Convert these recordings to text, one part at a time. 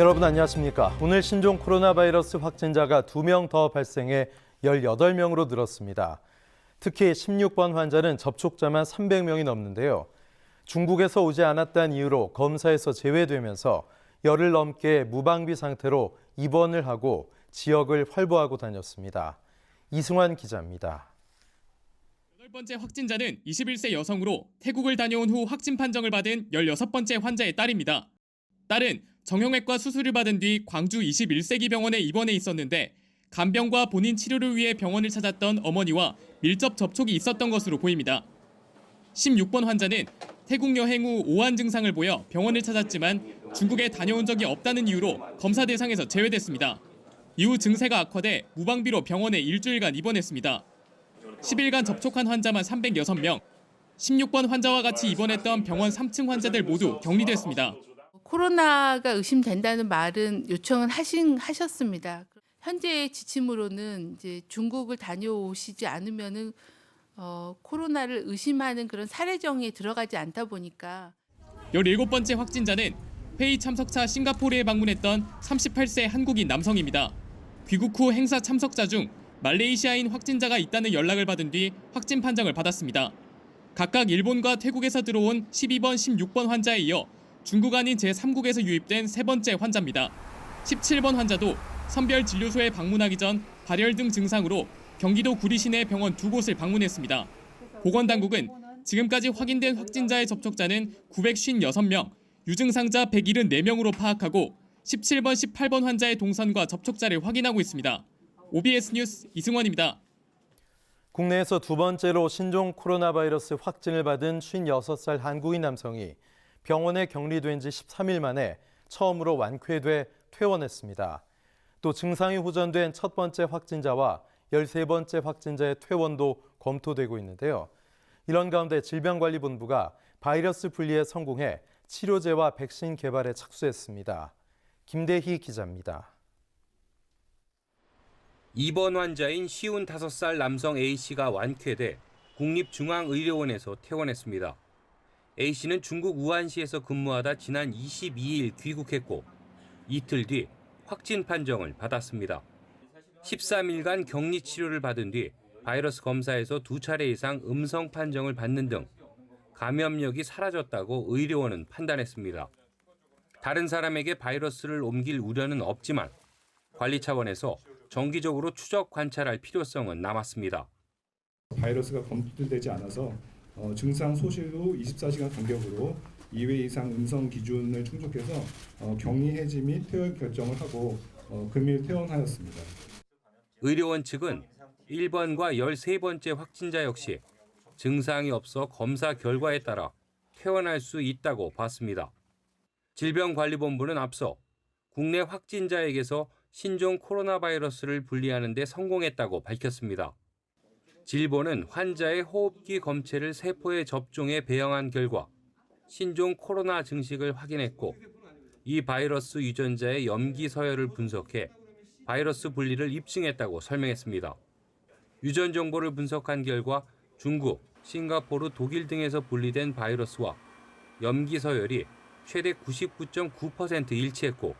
여러분 안녕하십니까? 오늘 신종 코로나 바이러스 확진자가 2명 더 발생해 18명으로 늘었습니다. 특히 16번 환자는 접촉자만 300명이 넘는데요. 중국에서 오지 않았다는 이유로 검사에서 제외되면서 열흘 넘게 무방비 상태로 입원을 하고 지역을 활보하고 다녔습니다. 이승환 기자입니다. 8번째 확진자는 21세 여성으로 태국을 다녀온 후 확진 판정을 받은 16번째 환자의 딸입니다. 딸은 정형외과 수술을 받은 뒤 광주 21세기 병원에 입원해 있었는데 간병과 본인 치료를 위해 병원을 찾았던 어머니와 밀접 접촉이 있었던 것으로 보입니다. 16번 환자는 태국 여행 후 오한 증상을 보여 병원을 찾았지만 중국에 다녀온 적이 없다는 이유로 검사 대상에서 제외됐습니다. 이후 증세가 악화돼 무방비로 병원에 일주일간 입원했습니다. 10일간 접촉한 환자만 306명, 16번 환자와 같이 입원했던 병원 3층 환자들 모두 격리됐습니다. 코로나가 의심된다는 말은 요청은 하셨습니다. 현재의 지침으로는 이제 중국을 다녀오시지 않으면은 코로나를 의심하는 그런 사례정에 들어가지 않다 보니까 17번째 확진자는 회의 참석차 싱가포르에 방문했던 38세 한국인 남성입니다. 귀국 후 행사 참석자 중 말레이시아인 확진자가 있다는 연락을 받은 뒤 확진 판정을 받았습니다. 각각 일본과 태국에서 들어온 12번, 16번 환자에 이어 중국 아닌 제3국에서 유입된 세 번째 환자입니다. 17번 환자도 선별진료소에 방문하기 전 발열 등 증상으로 경기도 구리시내 병원 2곳을 방문했습니다. 보건당국은 지금까지 확인된 확진자의 접촉자는 956명, 유증상자 174명으로 파악하고 17번, 18번 환자의 동선과 접촉자를 확인하고 있습니다. OBS 뉴스 이승원입니다. 국내에서 두 번째로 신종 코로나 바이러스 확진을 받은 56살 한국인 남성이 병원에 격리된 지 13일 만에 처음으로 완쾌돼 퇴원했습니다. 또 증상이 호전된 첫 번째 확진자와 13번째 확진자의 퇴원도 검토되고 있는데요. 이런 가운데 질병관리본부가 바이러스 분리에 성공해 치료제와 백신 개발에 착수했습니다. 김대희 기자입니다. 2번 환자인 55살 남성 A씨가 완쾌돼 국립중앙의료원에서 퇴원했습니다. A씨는 중국 우한시에서 근무하다 지난 22일 귀국했고 이틀 뒤 확진 판정을 받았습니다. 13일간 격리 치료를 받은 뒤 바이러스 검사에서 2차례 이상 음성 판정을 받는 등 감염력이 사라졌다고 의료원은 판단했습니다. 다른 사람에게 바이러스를 옮길 우려는 없지만 관리 차원에서 정기적으로 추적 관찰할 필요성은 남았습니다. 바이러스가 검출되지 않아서 증상 소실 후 24시간 간격으로 2회 이상 음성 기준을 충족해서 격리 해지 및 퇴원 결정을 하고 금일 퇴원하였습니다. 의료원 측은 1번과 13번째 확진자 역시 증상이 없어 검사 결과에 따라 퇴원할 수 있다고 봤습니다. 질병관리본부는 앞서 국내 확진자에게서 신종 코로나 바이러스를 분리하는 데 성공했다고 밝혔습니다. 질본은 환자의 호흡기 검체를 세포에 접종해 배양한 결과 신종 코로나 증식을 확인했고 이 바이러스 유전자의 염기 서열을 분석해 바이러스 분리를 입증했다고 설명했습니다. 유전 정보를 분석한 결과 중국, 싱가포르, 독일 등에서 분리된 바이러스와 염기 서열이 최대 99.9% 일치했고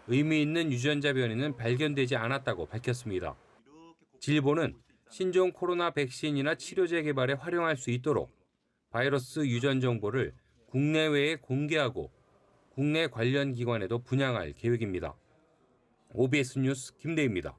의미 있는 유전자 변이는 발견되지 않았다고 밝혔습니다. 질본은 신종 코로나 백신이나 치료제 개발에 활용할 수 있도록 바이러스 유전 정보를 국내외에 공개하고 국내 관련 기관에도 분양할 계획입니다. OBS 뉴스 김대희입니다.